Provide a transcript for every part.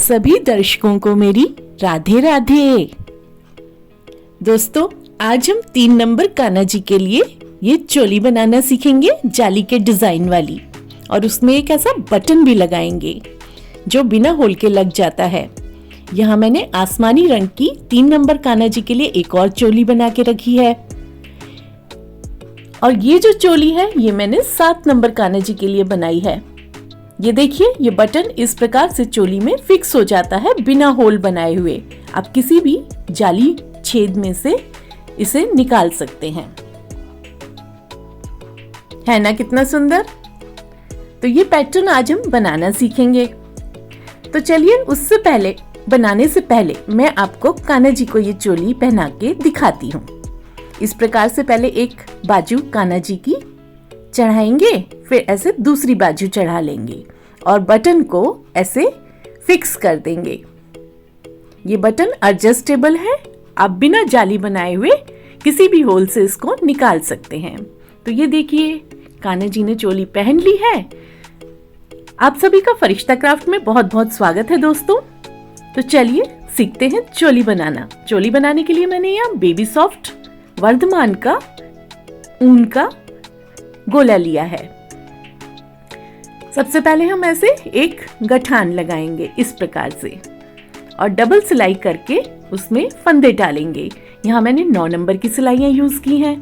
सभी दर्शकों को मेरी राधे राधे। दोस्तों, आज हम 3 नंबर कान्हा जी के लिए ये चोली बनाना सीखेंगे, जाली के डिजाइन वाली, और उसमें एक ऐसा बटन भी लगाएंगे जो बिना होल के लग जाता है। यहाँ मैंने आसमानी रंग की 3 नंबर कान्हा जी के लिए एक और चोली बना के रखी है, और ये जो चोली है ये मैंने 7 नंबर कान्हा जी के लिए बनाई है। ये देखिए, ये बटन इस प्रकार से चोली में फिक्स हो जाता है बिना होल बनाए हुए। आप किसी भी जाली छेद में से इसे निकाल सकते हैं। है ना कितना सुंदर। तो ये पैटर्न आज हम बनाना सीखेंगे। तो चलिए, उससे पहले, बनाने से पहले मैं आपको कान्हा जी को ये चोली पहना के दिखाती हूँ। इस प्रकार से पहले एक बाजू कान्हा जी की चढ़ाएंगे, फिर ऐसे दूसरी बाजू चढ़ा लेंगे और बटन को ऐसे फिक्स कर देंगे। ये बटन एडजस्टेबल है, आप बिना जाली बनाए हुए किसी भी होल से इसको निकाल सकते हैं। तो ये देखिए, कान्हा जी ने चोली पहन ली है। आप सभी का फरिश्ता क्राफ्ट में बहुत बहुत स्वागत है दोस्तों। तो चलिए सीखते हैं चोली बनाना। चोली बनाने के लिए मैंने यहाँ बेबी सॉफ्ट वर्धमान का ऊन का गोला लिया है। सबसे पहले हम ऐसे एक गठान लगाएंगे इस प्रकार से, और डबल सिलाई करके उसमें फंदे डालेंगे। यहाँ मैंने 9 नंबर की सिलाइयां यूज की हैं।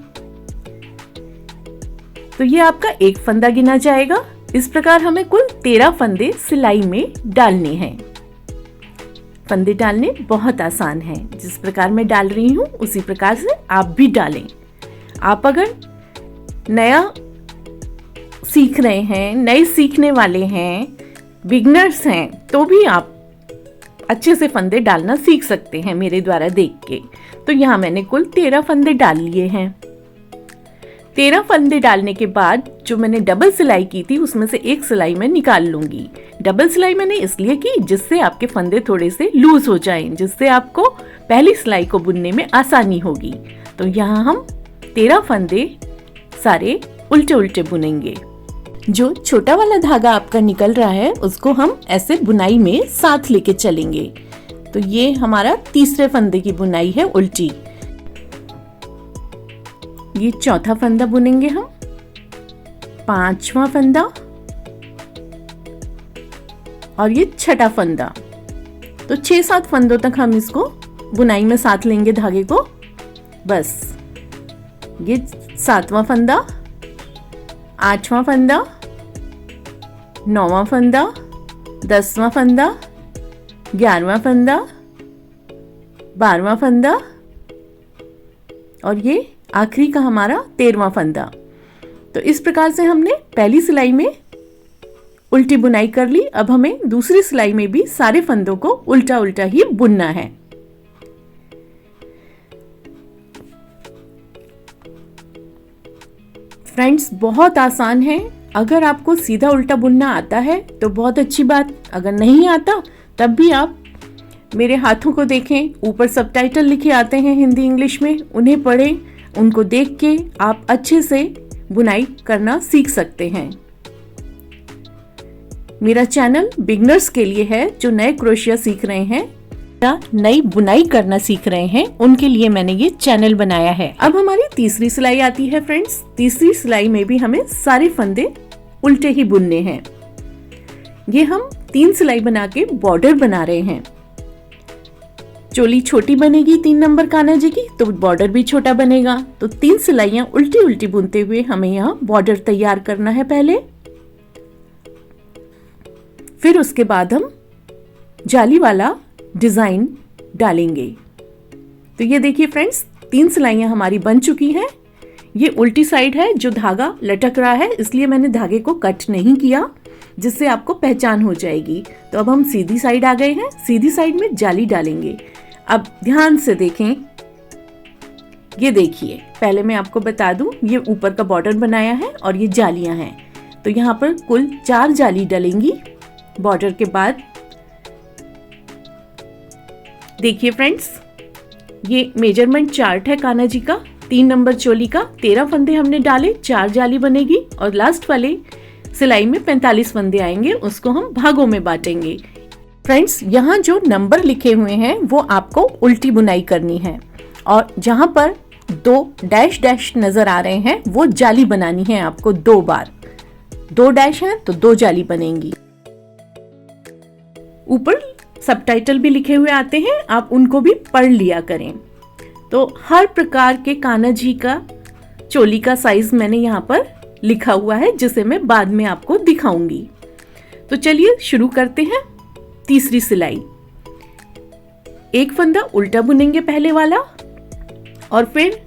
तो ये आपका एक फंदा गिना जाएगा। इस प्रकार हमें कुल 13 फंदे सिलाई में डालने हैं। फंदे डालने बहुत आसान है, जिस प्रकार मैं डाल रही हूँ उसी प्रकार से आप भी डालें। आप अगर नया सीख रहे हैं, नए सीखने वाले हैं, बिगनर्स हैं, तो भी आप अच्छे से फंदे डालना सीख सकते हैं मेरे द्वारा देख के। तो यहाँ मैंने कुल 13 फंदे डाल लिए हैं। 13 फंदे डालने के बाद जो मैंने डबल सिलाई की थी उसमें से एक सिलाई मैं निकाल लूंगी। डबल सिलाई मैंने इसलिए की जिससे आपके फंदे थोड़े से लूज हो जाएं, जिससे आपको पहली सिलाई को बुनने में आसानी होगी। तो यहाँ हम 13 फंदे सारे उल्टे उल्टे बुनेंगे। जो छोटा वाला धागा आपका निकल रहा है उसको हम ऐसे बुनाई में साथ लेके चलेंगे। तो ये हमारा तीसरे फंदे की बुनाई है उल्टी। ये चौथा फंदा बुनेंगे हम, 5वां फंदा, और ये छठा फंदा। तो 6-7 फंदों तक हम इसको बुनाई में साथ लेंगे धागे को। बस ये 7वां फंदा, 8वां फंदा, 9वां फंदा, 10वां फंदा, 11वां फंदा, 12वां फंदा, और ये आखिरी का हमारा 13वां फंदा। तो इस प्रकार से हमने पहली सिलाई में उल्टी बुनाई कर ली। अब हमें दूसरी सिलाई में भी सारे फंदों को उल्टा उल्टा ही बुनना है। फ्रेंड्स, बहुत आसान है। अगर आपको सीधा उल्टा बुनना आता है तो बहुत अच्छी बात, अगर नहीं आता तब भी आप मेरे हाथों को देखें। ऊपर सबटाइटल लिखे आते हैं हिंदी इंग्लिश में, उन्हें पढ़ें। उनको देख के आप अच्छे से बुनाई करना सीख सकते हैं। मेरा चैनल बिगनर्स के लिए है, जो नए क्रोशिया सीख रहे हैं, नई बुनाई करना सीख रहे हैं, उनके लिए मैंने ये चैनल बनाया है। अब हमारी तीसरी सिलाई आती है फ्रेंड्स। तीसरी सिलाई में भी हमें सारे फंदे उल्टे ही बुनने हैं। ये हम 3 सिलाई बना के बॉर्डर बना रहे हैं। चोली छोटी बनेगी 3 नंबर कान्हा जी की, तो बॉर्डर भी छोटा बनेगा। तो 3 सिलाइयां उल्टी उल्टी बुनते हुए हमें यहाँ बॉर्डर तैयार करना है पहले। फिर उसके बाद हम जाली वाला डिजाइन डालेंगे। तो ये देखिए फ्रेंड्स, 3 सिलाइयां हमारी बन चुकी हैं। ये उल्टी साइड है, जो धागा लटक रहा है, इसलिए मैंने धागे को कट नहीं किया, जिससे आपको पहचान हो जाएगी। तो अब हम सीधी साइड आ गए हैं। सीधी साइड में जाली डालेंगे। अब ध्यान से देखें, ये देखिए, पहले मैं आपको बता दूं, ये ऊपर का बॉर्डर बनाया है और ये जालियां हैं। तो यहाँ पर कुल 4 जाली डलेंगी बॉर्डर के बाद। देखिए फ्रेंड्स, ये मेजरमेंट चार्ट है कान्हा जी का। 3 नंबर चोली का 13 फंदे हमने डाले, 4 जाली बनेगी, और लास्ट वाले सिलाई में 45 फंदे आएंगे, उसको हम भागों में बांटेंगे। फ्रेंड्स, यहाँ जो नंबर लिखे हुए हैं वो आपको उल्टी बुनाई करनी है और जहाँ पर 2 डैश डैश नजर आ रहे हैं वो जाली बनानी है आपको 2 बार। 2 डैश हैं तो 2 जाली बनेंगी। ऊपर सबटाइटल भी लिखे हुए आते हैं, आप उनको भी पढ़ लिया करें। तो हर प्रकार के कान्हा जी का चोली का साइज मैंने यहाँ पर लिखा हुआ है, जिसे मैं बाद में आपको दिखाऊंगी। तो चलिए शुरू करते हैं। तीसरी सिलाई, एक फंदा उल्टा बुनेंगे पहले वाला और फिर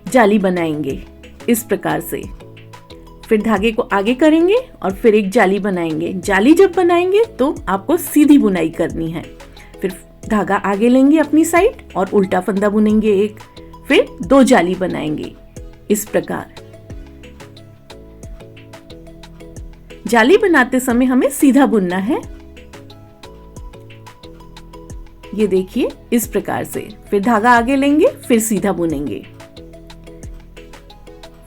जाली बनाएंगे इस प्रकार से। फिर धागे को आगे करेंगे और फिर एक जाली बनाएंगे। जाली जब बनाएंगे तो आपको सीधी बुनाई करनी है। फिर धागा आगे लेंगे अपनी साइड और उल्टा फंदा बुनेंगे एक, फिर 2 जाली बनाएंगे इस प्रकार। जाली बनाते समय हमें सीधा बुनना है, ये देखिए इस प्रकार से। फिर धागा आगे लेंगे, फिर सीधा बुनेंगे,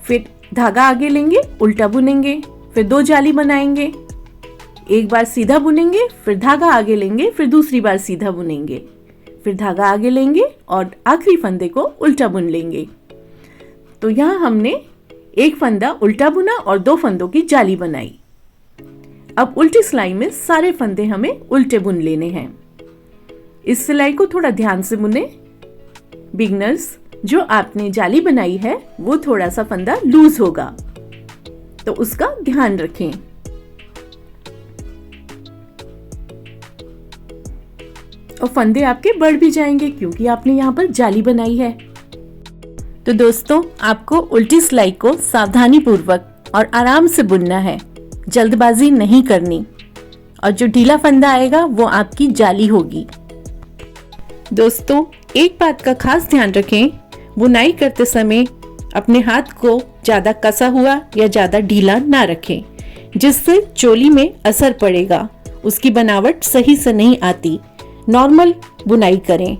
फिर धागा आगे लेंगे, उल्टा बुनेंगे, फिर 2 जाली बनाएंगे। एक बार सीधा बुनेंगे, फिर धागा आगे लेंगे, फिर दूसरी बार सीधा बुनेंगे, फिर धागा आगे लेंगे और आखिरी फंदे को उल्टा बुन लेंगे। तो यहाँ हमने एक फंदा उल्टा बुना और 2 फंदों की जाली बनाई। अब उल्टी सिलाई में सारे फंदे हमें उल्टे बुन लेने हैं। इस सिलाई को थोड़ा ध्यान से बुने। बिगनर्स, जो आपने जाली बनाई है वो थोड़ा सा फंदा लूज होगा, तो उसका ध्यान रखें। और फंदे आपके बढ़ भी जाएंगे क्योंकि आपने यहाँ पर जाली बनाई है। तो दोस्तों, आपको उल्टी सिलाई को सावधानी पूर्वक और आराम से बुनना है, जल्दबाजी नहीं करनी। और जो ढीला फंदा आएगा वो आपकी जाली होगी। दोस्तों, एक बात का खास ध्यान रखें, बुनाई करते समय अपने हाथ को ज्यादा कसा हुआ या ज्यादा ढीला ना रखें, जिससे चोली में असर पड़ेगा, उसकी बनावट सही से नहीं आती। नॉर्मल बुनाई करें।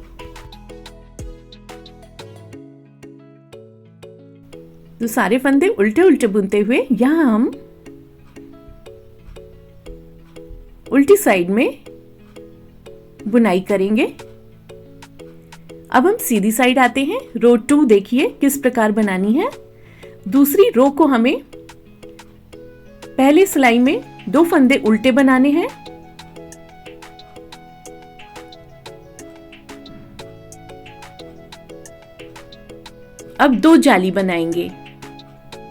तो सारे फंदे उल्टे उल्टे बुनते हुए यहां हम उल्टी साइड में बुनाई करेंगे। अब हम सीधी साइड आते हैं। रो 2 देखिए किस प्रकार बनानी है। दूसरी रो को हमें पहले सिलाई में 2 फंदे उल्टे बनाने हैं। अब 2 जाली बनाएंगे।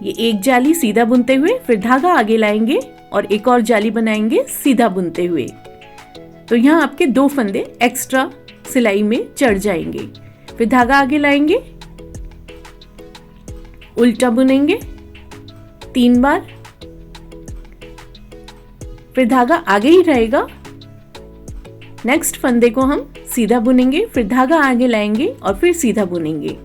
ये एक जाली सीधा बुनते हुए, फिर धागा आगे लाएंगे और एक और जाली बनाएंगे सीधा बुनते हुए। तो यहाँ आपके 2 फंदे एक्स्ट्रा सिलाई में चढ़ जाएंगे। फिर धागा आगे लाएंगे, उल्टा बुनेंगे 3 बार, फिर धागा आगे ही रहेगा। नेक्स्ट फंदे को हम सीधा बुनेंगे, फिर धागा आगे लाएंगे और फिर सीधा बुनेंगे।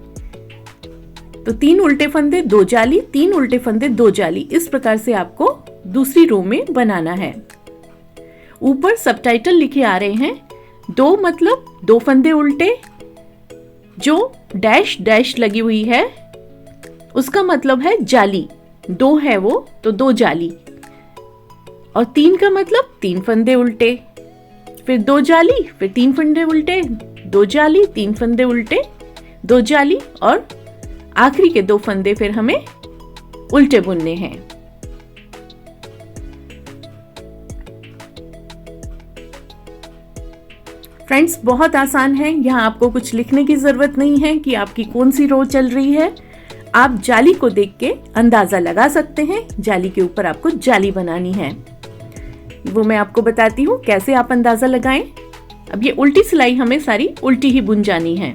तो 3 उल्टे फंदे 2 जाली, 3 उल्टे फंदे 2 जाली, इस प्रकार से आपको दूसरी रो में बनाना है। ऊपर सबटाइटल लिखे आ रहे हैं 2 मतलब 2 फंदे उल्टे। जो डैश डैश लगी हुई है उसका मतलब है जाली, 2 है वो तो 2 जाली। और 3 का मतलब 3 फंदे उल्टे, फिर 2 जाली, फिर 3 फंदे उल्टे, 2 जाली, 3 फंदे उल्टे, 2 जाली और आखिरी के 2 फंदे फिर हमें उल्टे बुनने हैं। फ्रेंड्स, बहुत आसान है। यहाँ आपको कुछ लिखने की जरूरत नहीं है कि आपकी कौन सी रो चल रही है। आप जाली को देख के अंदाजा लगा सकते हैं। जाली के ऊपर आपको जाली बनानी है, वो मैं आपको बताती हूँ कैसे आप अंदाजा लगाएं। अब ये उल्टी सिलाई हमें सारी उल्टी ही बुन जानी है।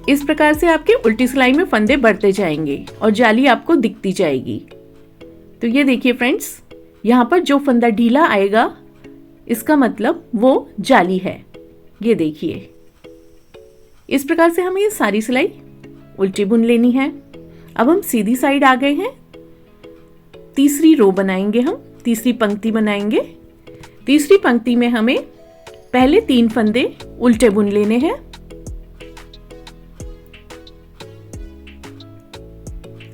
इस प्रकार से आपके उल्टी सिलाई में फंदे बढ़ते जाएंगे और जाली आपको दिखती जाएगी। तो ये देखिए फ्रेंड्स, यहाँ पर जो फंदा ढीला आएगा इसका मतलब वो जाली है। ये देखिए, इस प्रकार से हमें ये सारी सिलाई उल्टी बुन लेनी है। अब हम सीधी साइड आ गए हैं। तीसरी रो बनाएंगे, हम तीसरी पंक्ति बनाएंगे। तीसरी पंक्ति में हमें पहले 3 फंदे उल्टे बुन लेने हैं।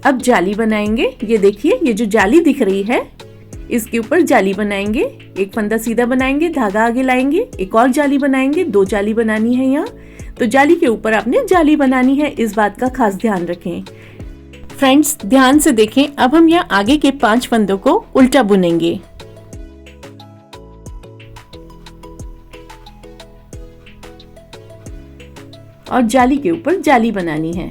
अब जाली बनाएंगे। ये देखिए, ये जो जाली दिख रही है इसके ऊपर जाली बनाएंगे। एक फंदा सीधा बनाएंगे, धागा आगे लाएंगे, एक और जाली बनाएंगे। 2 जाली बनानी है यहाँ। तो जाली के ऊपर आपने जाली बनानी है, इस बात का खास ध्यान रखें। फ्रेंड्स ध्यान से देखें। अब हम यहाँ आगे के 5 फंदों को उल्टा बुनेंगे। और जाली के ऊपर जाली बनानी है।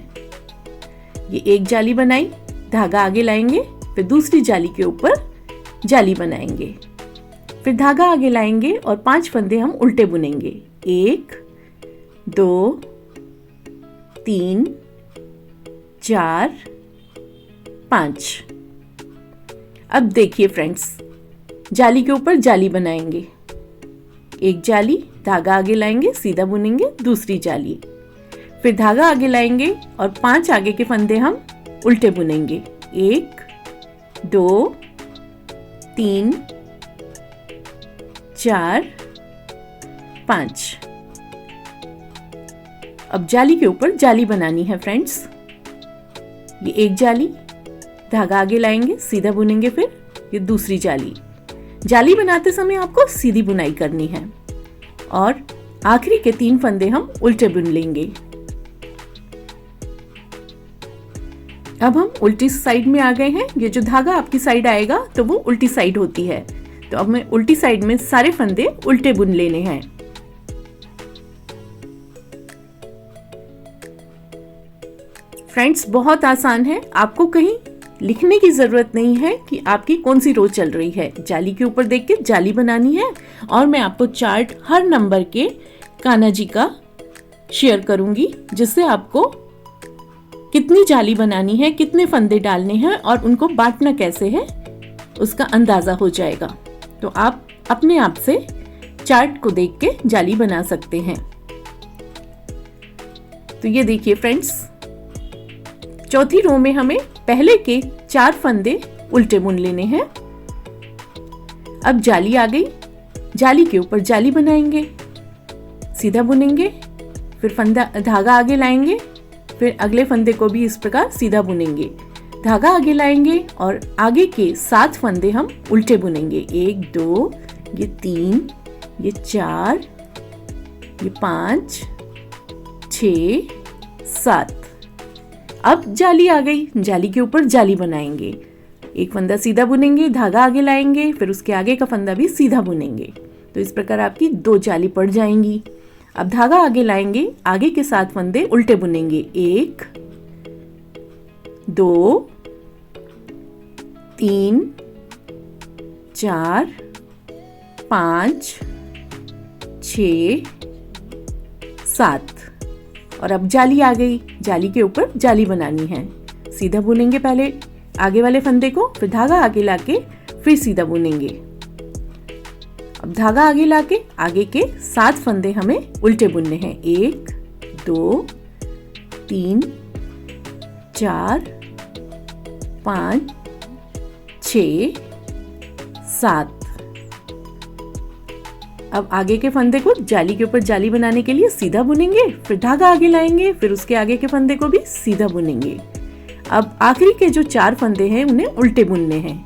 ये एक जाली बनाई, धागा आगे लाएंगे, फिर दूसरी जाली के ऊपर जाली बनाएंगे, फिर धागा आगे लाएंगे और 5 फंदे हम उल्टे बुनेंगे। 1 2 3 4 5। अब देखिए फ्रेंड्स, जाली के ऊपर जाली बनाएंगे। एक जाली, धागा आगे लाएंगे, सीधा बुनेंगे, दूसरी जाली, फिर धागा आगे लाएंगे और 5 आगे के फंदे हम उल्टे बुनेंगे। 1 2 3 4 5। अब जाली के ऊपर जाली बनानी है फ्रेंड्स। ये एक जाली, धागा आगे लाएंगे, सीधा बुनेंगे, फिर ये दूसरी जाली। जाली बनाते समय आपको सीधी बुनाई करनी है और आखिरी के 3 फंदे हम उल्टे बुन लेंगे। अब हम उल्टी साइड में आ गए हैं। ये जो धागा आपकी साइड आएगा तो वो उल्टी साइड होती है। तो अब मैं उल्टी साइड में सारे फंदे उल्टे बुन लेने हैं। फ्रेंड्स बहुत आसान है, आपको कहीं लिखने की जरूरत नहीं है कि आपकी कौन सी रो चल रही है। जाली के ऊपर देख के जाली बनानी है और मैं आपको चार्ट हर नंबर के कान्हा जी का शेयर करूंगी, जिससे आपको कितनी जाली बनानी है, कितने फंदे डालने हैं और उनको बांटना कैसे है उसका अंदाजा हो जाएगा। तो आप अपने आप से चार्ट को देख के जाली बना सकते हैं। तो ये देखिए फ्रेंड्स, चौथी रो में हमें पहले के 4 फंदे उल्टे बुन लेने हैं। अब जाली आ गई, जाली के ऊपर जाली बनाएंगे, सीधा बुनेंगे, फिर फंदा धागा आगे लाएंगे, फिर अगले फंदे को भी इस प्रकार सीधा बुनेंगे, धागा आगे लाएंगे और आगे के 7 फंदे हम उल्टे बुनेंगे। 1 2 ये 3 ये 4 ये 5 6 7। अब जाली आ गई, जाली के ऊपर जाली बनाएंगे। एक फंदा सीधा बुनेंगे, धागा आगे लाएंगे, फिर उसके आगे का फंदा भी सीधा बुनेंगे। तो इस प्रकार आपकी 2 जाली पड़ जाएंगी। अब धागा आगे लाएंगे, आगे के 7 फंदे उल्टे बुनेंगे। 1 2 3 4 5 6 7। और अब जाली आ गई, जाली के ऊपर जाली बनानी है। सीधा बुनेंगे पहले आगे वाले फंदे को, फिर धागा आगे लाके फिर सीधा बुनेंगे। अब धागा आगे लाके आगे के 7 फंदे हमें उल्टे बुनने हैं। 1 2 3 4 5 6 7। अब आगे के फंदे को जाली के ऊपर जाली बनाने के लिए सीधा बुनेंगे, फिर धागा आगे लाएंगे, फिर उसके आगे के फंदे को भी सीधा बुनेंगे। अब आखिरी के जो 4 फंदे हैं उन्हें उल्टे बुनने हैं।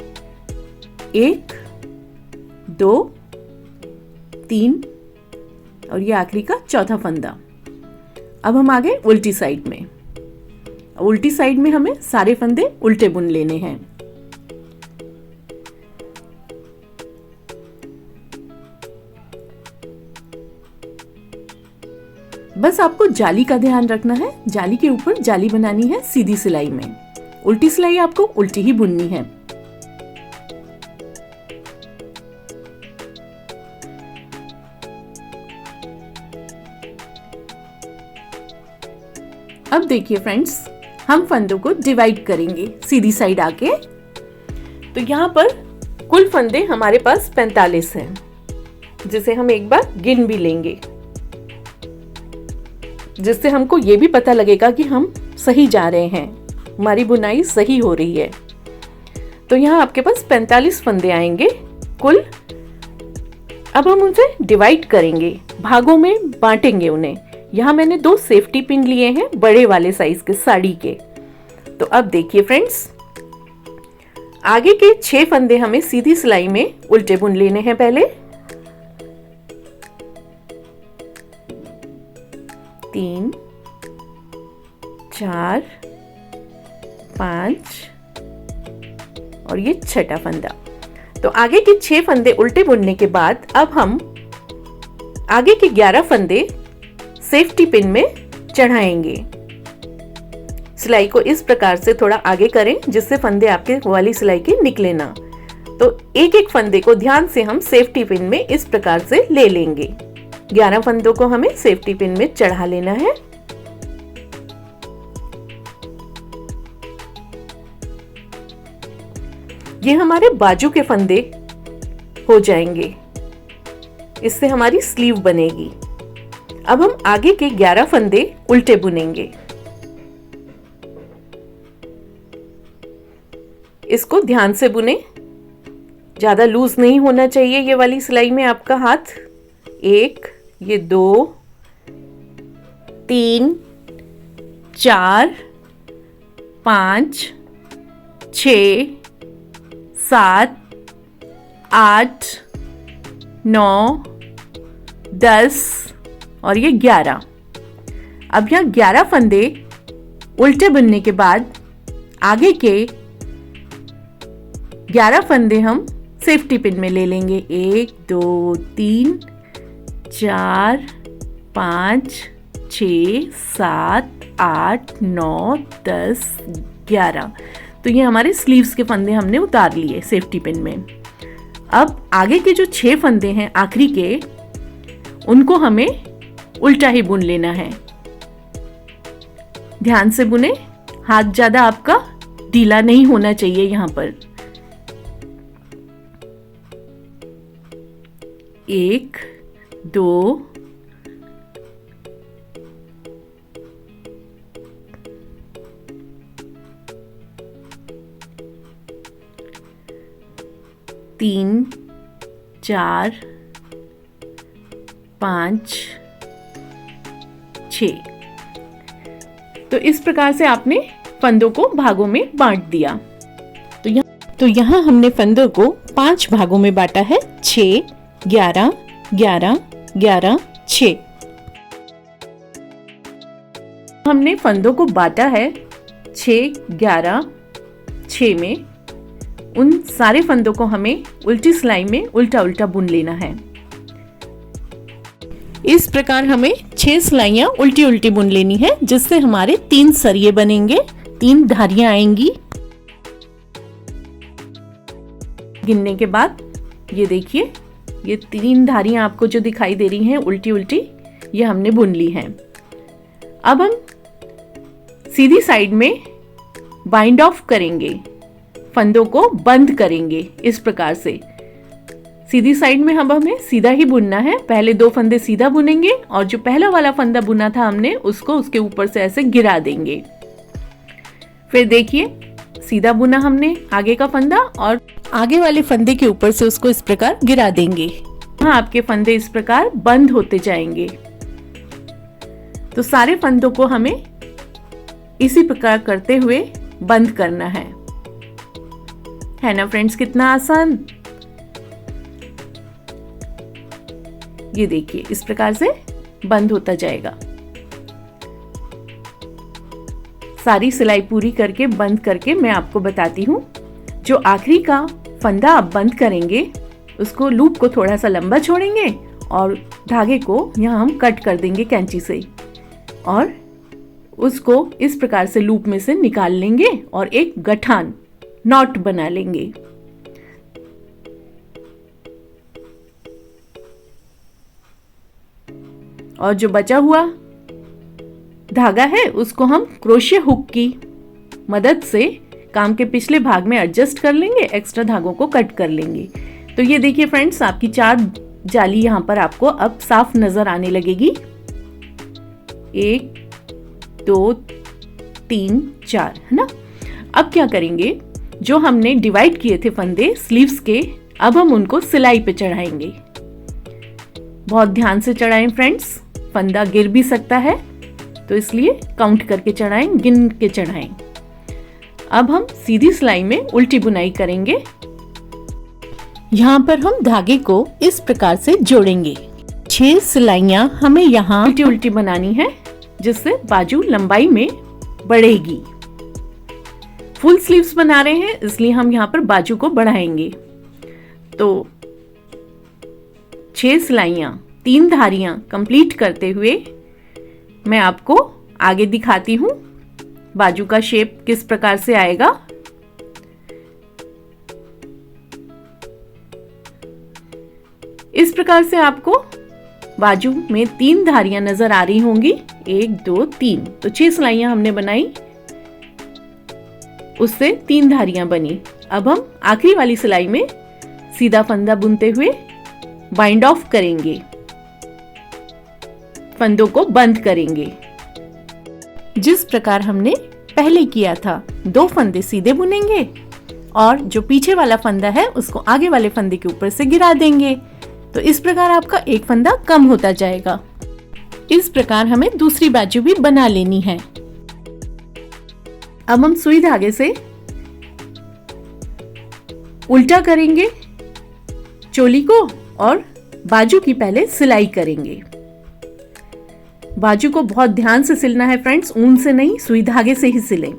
1 2 3 और ये आखिरी का चौथा फंदा। अब हम आ गए उल्टी साइड में। उल्टी साइड में हमें सारे फंदे उल्टे बुन लेने हैं। बस आपको जाली का ध्यान रखना है, जाली के ऊपर जाली बनानी है सीधी सिलाई में। उल्टी सिलाई आपको उल्टी ही बुननी है। अब देखिए फ्रेंड्स, हम फंदों को डिवाइड करेंगे सीधी साइड आके। तो यहाँ पर कुल फंदे हमारे पास 45 हैं, जिसे हम एक बार गिन भी लेंगे, जिससे हमको ये भी पता लगेगा कि हम सही जा रहे हैं, हमारी बुनाई सही हो रही है। तो यहाँ आपके पास 45 फंदे आएंगे कुल। अब हम उनसे डिवाइड करेंगे, भागों में बांटेंगे उन्हें। यहाँ मैंने 2 सेफ्टी पिन लिए हैं बड़े वाले साइज के साड़ी के, तो अब देखिए फ्रेंड्स, आगे के 6 फंदे हमें सीधी सिलाई में उल्टे बुन लेने हैं। पहले 3, 4, 5 और ये छठा फंदा। तो आगे के 6 फंदे उल्टे बुनने के बाद अब हम आगे के 11 फंदे सेफ्टी पिन में चढ़ाएंगे। सिलाई को इस प्रकार से थोड़ा आगे करें जिससे फंदे आपके वाली सिलाई के निकले ना। तो एक एक फंदे को ध्यान से हम सेफ्टी पिन में इस प्रकार से ले लेंगे। 11 फंदों को हमें सेफ्टी पिन में चढ़ा लेना है। ये हमारे बाजू के फंदे हो जाएंगे, इससे हमारी स्लीव बनेगी। अब हम आगे के 11 फंदे उल्टे बुनेंगे। इसको ध्यान से बुने, ज्यादा लूज नहीं होना चाहिए ये वाली सिलाई में आपका हाथ। 1, ये 2, 3, 4, 5, 6, 7, 8, 9, 10 और ये 11। अब यहाँ 11 फंदे उल्टे बुनने के बाद आगे के 11 फंदे हम सेफ्टी पिन में ले लेंगे। 1, 2, 3, 4, 5, 6, 7, 8, 9, 10, 11। तो ये हमारे स्लीव्स के फंदे हमने उतार लिए सेफ्टी पिन में। अब आगे के जो 6 फंदे हैं आखिरी के, उनको हमें उल्टा ही बुन लेना है। ध्यान से बुने, हाथ ज्यादा आपका ढीला नहीं होना चाहिए यहाँ पर। 1, 2, 3, 4, 5, 6। तो इस प्रकार से आपने फंदों को भागों में बांट दिया। तो यहाँ हमने फंदों को 5 भागों में बांटा है। 6, 11, 11, 11, 6। हमने फंदों को बांटा है 6, 11, 6 में। उन सारे फंदों को हमें उल्टी सिलाई में उल्टा उल्टा बुन लेना है। इस प्रकार हमें 6 सिलाइयां उल्टी उल्टी बुन लेनी है, जिससे हमारे 3 सरिये बनेंगे, 3 धारियां आएंगी। गिनने के बाद ये देखिए, ये 3 धारियां आपको जो दिखाई दे रही हैं उल्टी उल्टी, ये हमने बुन ली हैं। अब हम सीधी साइड में बाइंड ऑफ करेंगे, फंदों को बंद करेंगे इस प्रकार से। सीधी साइड में हमें सीधा ही बुनना है। पहले 2 फंदे सीधा बुनेंगे और जो पहला वाला फंदा बुना था हमने उसको उसके ऊपर से ऐसे गिरा देंगे। फिर देखिए, सीधा बुना हमने आगे का फंदा और आगे वाले फंदे के ऊपर से उसको इस प्रकार गिरा देंगे। हाँ, आपके फंदे इस प्रकार बंद होते जाएंगे। तो सारे फंदों को हमें इसी प्रकार करते हुए बंद करना है ना फ्रेंड्स? कितना आसान। ये देखिए, इस प्रकार से बंद होता जाएगा। सारी सिलाई पूरी करके बंद करके मैं आपको बताती हूँ। जो आखिरी का फंदा आप बंद करेंगे उसको, लूप को थोड़ा सा लंबा छोड़ेंगे और धागे को यहाँ हम कट कर देंगे कैंची से और उसको इस प्रकार से लूप में से निकाल लेंगे और एक गठान नॉट बना लेंगे। और जो बचा हुआ धागा है उसको हम क्रोशिया हुक की मदद से काम के पिछले भाग में एडजस्ट कर लेंगे, एक्स्ट्रा धागों को कट कर लेंगे। तो ये देखिए फ्रेंड्स, आपकी 4 जाली यहाँ पर आपको अब साफ नजर आने लगेगी। 1, 2, 3, 4, है ना? अब क्या करेंगे, जो हमने डिवाइड किए थे फंदे स्लीव्स के, अब हम उनको सिलाई पे चढ़ाएंगे। बहुत ध्यान से चढ़ाएं फ्रेंड्स, फंदा गिर भी सकता है, तो इसलिए काउंट करके चढ़ाएं, गिन के चढ़ाएं। अब हम सीधी सिलाई में उल्टी बुनाई करेंगे। यहाँ पर हम धागे को इस प्रकार से जोड़ेंगे। 6 सिलाइयां हमें यहाँ उल्टी उल्टी बनानी है, जिससे बाजू लंबाई में बढ़ेगी। फुल स्लीव्स बना रहे हैं, इसलिए हम यहाँ पर बाजू को बढ़ाएंगे। तो 6 सिलाइयां 3 धारियां कंप्लीट करते हुए मैं आपको आगे दिखाती हूँ बाजू का शेप किस प्रकार से आएगा। इस प्रकार से आपको बाजू में 3 धारियां नजर आ रही होंगी। 1 2 3, तो 6 सिलाइयां हमने बनाई, उससे 3 धारियां बनी। अब हम आखिरी वाली सिलाई में सीधा फंदा बुनते हुए बाइंड ऑफ करेंगे, फंदों को बंद करेंगे। जिस प्रकार हमने पहले किया था, 2 फंदे सीधे बुनेंगे और जो पीछे वाला फंदा है उसको आगे वाले फंदे के ऊपर से गिरा देंगे। तो इस प्रकार आपका एक फंदा कम होता जाएगा। इस प्रकार हमें दूसरी बाजू भी बना लेनी है। अब हम सुई धागे से उल्टा करेंगे चोली को और बाजू की पहले सिलाई करेंगे। बाजू को बहुत ध्यान से सिलना है फ्रेंड्स, ऊन से नहीं, सुई धागे से ही सिलें।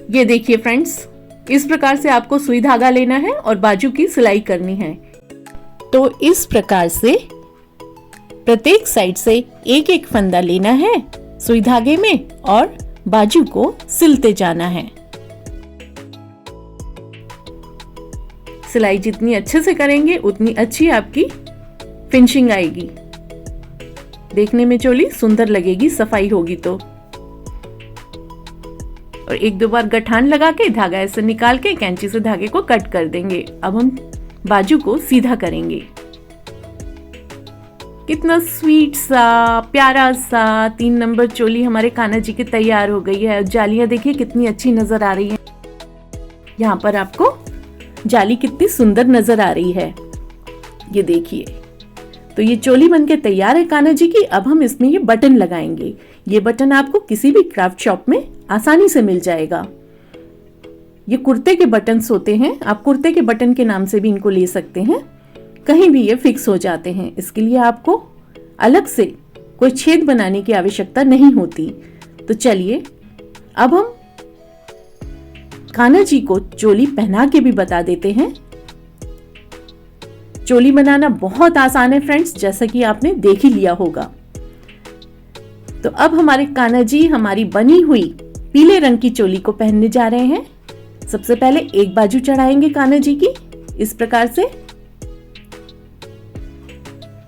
ये देखिए फ्रेंड्स, इस प्रकार से आपको सुई धागा लेना है और बाजू की सिलाई करनी है। तो इस प्रकार से प्रत्येक साइड से एक एक फंदा लेना है सुई धागे में और बाजू को सिलते जाना है। सिलाई जितनी अच्छे से करेंगे उतनी अच्छी आपकी फिनिशिंग आएगी। देखने में चोली सुंदर लगेगी, सफाई होगी तो। और 1-2 बार गठान लगा के धागा ऐसे निकाल के कैंची से धागे को कट कर देंगे। अब हम बाजू को सीधा करेंगे। कितना स्वीट सा प्यारा सा 3 नंबर चोली हमारे कान्हा जी की तैयार हो गई है। जालियां देखिए कितनी अच्छी नजर आ रही है। यहाँ पर आपको जाली कितनी सुंदर नजर आ रही है, ये देखिए। तो ये चोली बनके तैयार है कान्हा जी की। अब हम इसमें ये बटन लगाएंगे। ये बटन आपको किसी भी क्राफ्ट शॉप में आसानी से मिल जाएगा। ये कुर्ते के बटन्स होते हैं, आप कुर्ते के बटन के नाम से भी इनको ले सकते हैं। कहीं भी ये फिक्स हो जाते हैं। इसके लिए आपको अलग से कोई छेद बनाने की आवश्यकता नहीं होती। तो चलिए अब हम कान्हा जी को चोली पहना के भी बता देते हैं। चोली बनाना बहुत आसान है फ्रेंड्स, जैसा कि आपने देख ही लिया होगा। तो अब हमारे कान्हा जी हमारी बनी हुई पीले रंग की चोली को पहनने जा रहे हैं। सबसे पहले एक बाजू चढ़ाएंगे कान्हा जी की इस प्रकार से।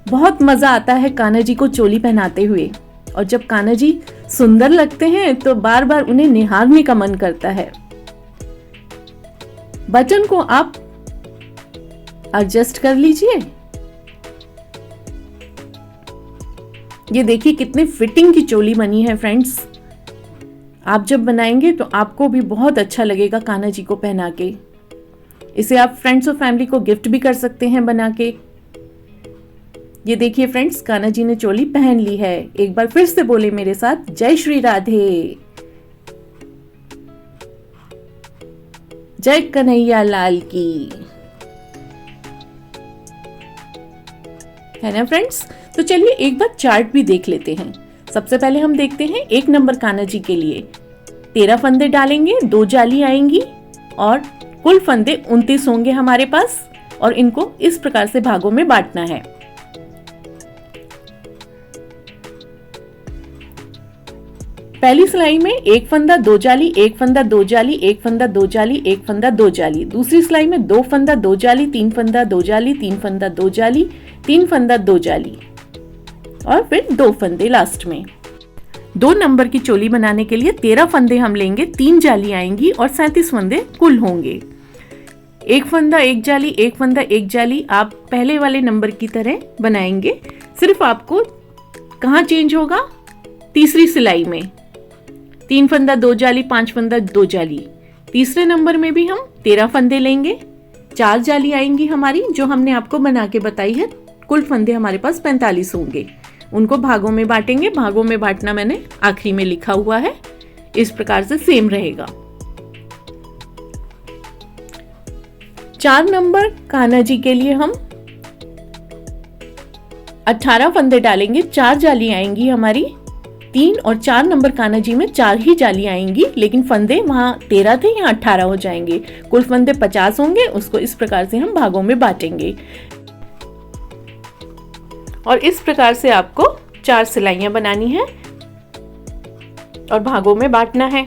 बहुत मजा आता है कान्हा जी को चोली पहनाते हुए, और जब कान्हा जी सुंदर लगते हैं तो बार बार उन्हें निहारने का मन करता है। बटन को आप एडजस्ट कर लीजिए। ये देखिए कितने फिटिंग की चोली बनी है फ्रेंड्स। आप जब बनाएंगे तो आपको भी बहुत अच्छा लगेगा कान्हा जी को पहना के। इसे आप फ्रेंड्स और फैमिली को गिफ्ट भी कर सकते हैं बना के। ये देखिए फ्रेंड्स, कान्हा जी ने चोली पहन ली है। एक बार फिर से बोले मेरे साथ, जय श्री राधे, जय कन्हैया लाल की। है ना फ्रेंड्स? तो चलिए एक बार चार्ट भी देख लेते हैं। सबसे पहले हम देखते हैं 1 नंबर कान्हा जी के लिए 13 फंदे डालेंगे, 2 जाली आएंगी और कुल फंदे 29 होंगे हमारे पास, और इनको इस प्रकार से भागों में बांटना है। पहली सिलाई में 1 फंदा 2 जाली, 1 फंदा 2 जाली, 1 फंदा 2 जाली, 1 फंदा 2 जाली। दूसरी सिलाई में 2 फंदा 2 जाली, 3 फंदा 2 जाली, 3 फंदा 2 जाली, 3 फंदा 2 जाली और फिर 2 फंदे लास्ट में। 2 नंबर की चोली बनाने के लिए 13 फंदे हम लेंगे, 3 जाली आएंगी और 37 फंदे कुल होंगे। 1 फंदा 1 जाली, 1 फंदा 1 जाली आप पहले वाले नंबर की तरह बनाएंगे। सिर्फ आपको कहाँ चेंज होगा, तीसरी सिलाई में 3 फंदा 2 जाली, 5 फंदा 2 जाली। तीसरे नंबर में भी हम 13 फंदे लेंगे, 4 जाली आएंगी हमारी जो हमने आपको बना के बताई है। कुल फंदे हमारे पास 45 होंगे। उनको भागों में बांटेंगे। भागों में बांटना मैंने आखिरी में लिखा हुआ है। इस प्रकार से सेम रहेगा। 4 नंबर कान्हा जी के लिए हम 18 फंदे डालेंगे, 4 जाली आएंगी हमारी। 3 और 4 नंबर कान्हा जी में 4 ही जाली आएंगी, लेकिन फंदे वहां 13 थे, यहाँ 18 हो जाएंगे। कुल फंदे 50 होंगे। उसको इस प्रकार से हम भागों में बांटेंगे और इस प्रकार से आपको 4 सिलाइयां बनानी है और भागों में बांटना है।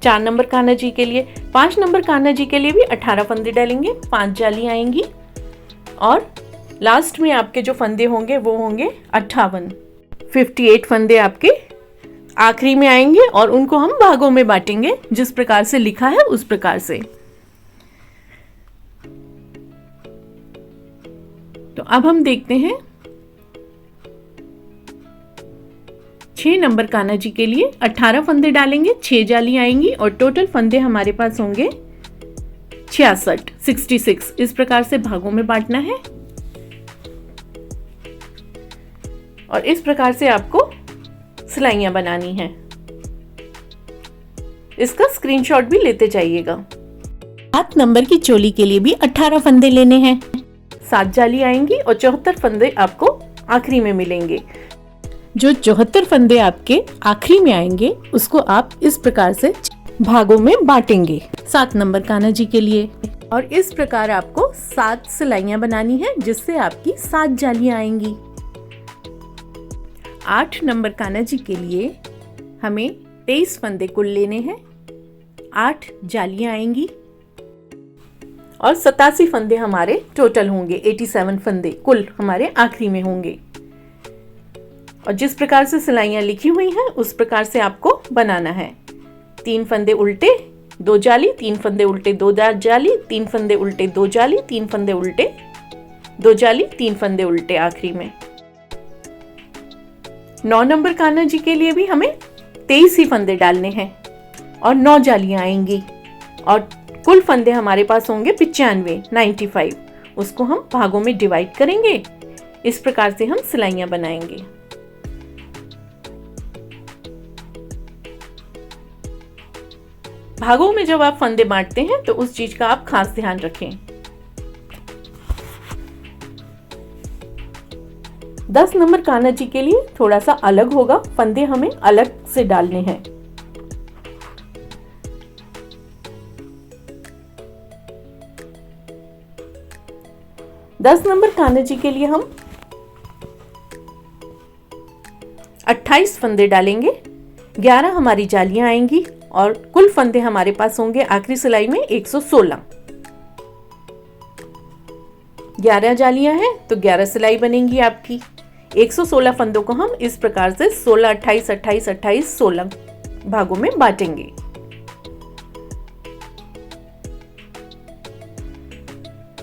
4 नंबर कान्हा जी के लिए। 5 नंबर कान्हा जी के लिए भी 18 फंदे डालेंगे, 5 जाली आएंगी और लास्ट में आपके जो फंदे होंगे वो होंगे 58 फंदे आपके आखिरी में आएंगे और उनको हम भागों में बांटेंगे जिस प्रकार से लिखा है उस प्रकार से। तो अब हम देखते हैं 6 नंबर कान्हा जी के लिए 18 फंदे डालेंगे, 6 जाली आएंगी और टोटल फंदे हमारे पास होंगे 66। इस प्रकार से भागों में बांटना है और इस प्रकार से आपको सिलाइयां बनानी है। इसका स्क्रीनशॉट भी लेते जाइएगा। 7 नंबर की चोली के लिए भी 18 फंदे लेने हैं, 7 जाली आएंगी और 74 फंदे आपको आखिरी में मिलेंगे। जो 74 फंदे आपके आखिरी में आएंगे उसको आप इस प्रकार से भागों में बांटेंगे 7 नंबर कान्हा जी के लिए। और इस प्रकार आपको 7 सिलाइयां बनानी है जिससे आपकी 7 जालियां आएंगी। 8 नंबर कान्हा जी के लिए हमें 23 फंदे कुल लेने हैं, 8 जालियां आएंगी और 87 फंदे हमारे टोटल होंगे। 87 फंदे कुल हमारे आखिरी में होंगे और जिस प्रकार से सिलाइयां लिखी हुई हैं उस प्रकार से आपको बनाना है। 3 फंदे उल्टे 2 जाली, 3 फंदे उल्टे 2 जाली, 3 फंदे उल्टे 2 जाली, 3 फंदे उल्टे 2 जाली, 3 फंदे उल्टे आखिरी में। 9 नंबर कान्हा जी के लिए भी हमें 23 ही फंदे डालने हैं और 9 जालियां आएंगी और कुल फंदे हमारे पास होंगे 95। उसको हम भागों में डिवाइड करेंगे। इस प्रकार से हम सिलाइयां बनाएंगे। भागों में जब आप फंदे बांटते हैं तो उस चीज का आप खास ध्यान रखें। 10 नंबर कान्हा जी के लिए थोड़ा सा अलग होगा, फंदे हमें अलग से डालने हैं। दस नंबर कान्हा जी के लिए हम 28 फंदे डालेंगे, 11 हमारी जालियां आएंगी और कुल फंदे हमारे पास होंगे आखिरी सिलाई में 116। 11 जालियां हैं तो 11 सिलाई बनेंगी आपकी। 116 फंदों को हम इस प्रकार से 16, 28, 28, 28, 16 भागों में बांटेंगे।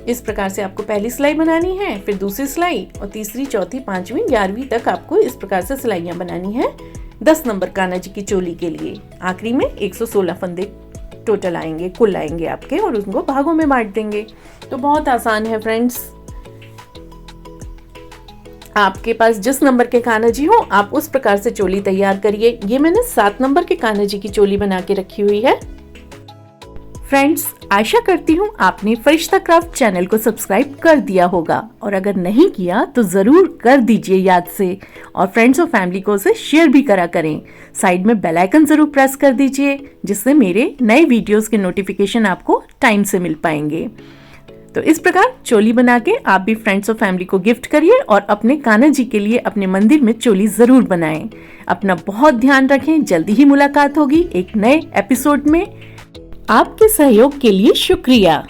इस प्रकार से आपको पहली सिलाई बनानी है, फिर दूसरी सिलाई और तीसरी, चौथी, 5वीं, 11वीं तक आपको इस प्रकार से सिलाइयां बनानी है 10 नंबर कान्हा जी की चोली के लिए। आखिरी में 116 फंदे टोटल आएंगे, कुल आएंगे आपके और उनको भागों में बांट देंगे। तो बहुत आसान है फ्रेंड्स। आपके पास जिस नंबर के कान्हा जी हो आप उस प्रकार से चोली तैयार करिए। ये मैंने 7 नंबर के कान्हा जी की चोली बना के रखी हुई है। फ्रेंड्स, आशा करती हूँ आपने फरिश्ता क्राफ्ट चैनल को सब्सक्राइब कर दिया होगा और अगर नहीं किया तो जरूर कर दीजिए याद से और फ्रेंड्स और फैमिली को उसे शेयर भी करा करें। साइड में बेल आइकन जरूर प्रेस कर दीजिए जिससे मेरे नए वीडियोस के नोटिफिकेशन आपको टाइम से मिल पाएंगे। तो इस प्रकार चोली बना के आप भी फ्रेंड्स और फैमिली को गिफ्ट करिए और अपने कान्हा जी के लिए अपने मंदिर में चोली जरूर बनाएं। अपना बहुत ध्यान रखें। जल्दी ही मुलाकात होगी एक नए एपिसोड में। आपके सहयोग के लिए शुक्रिया।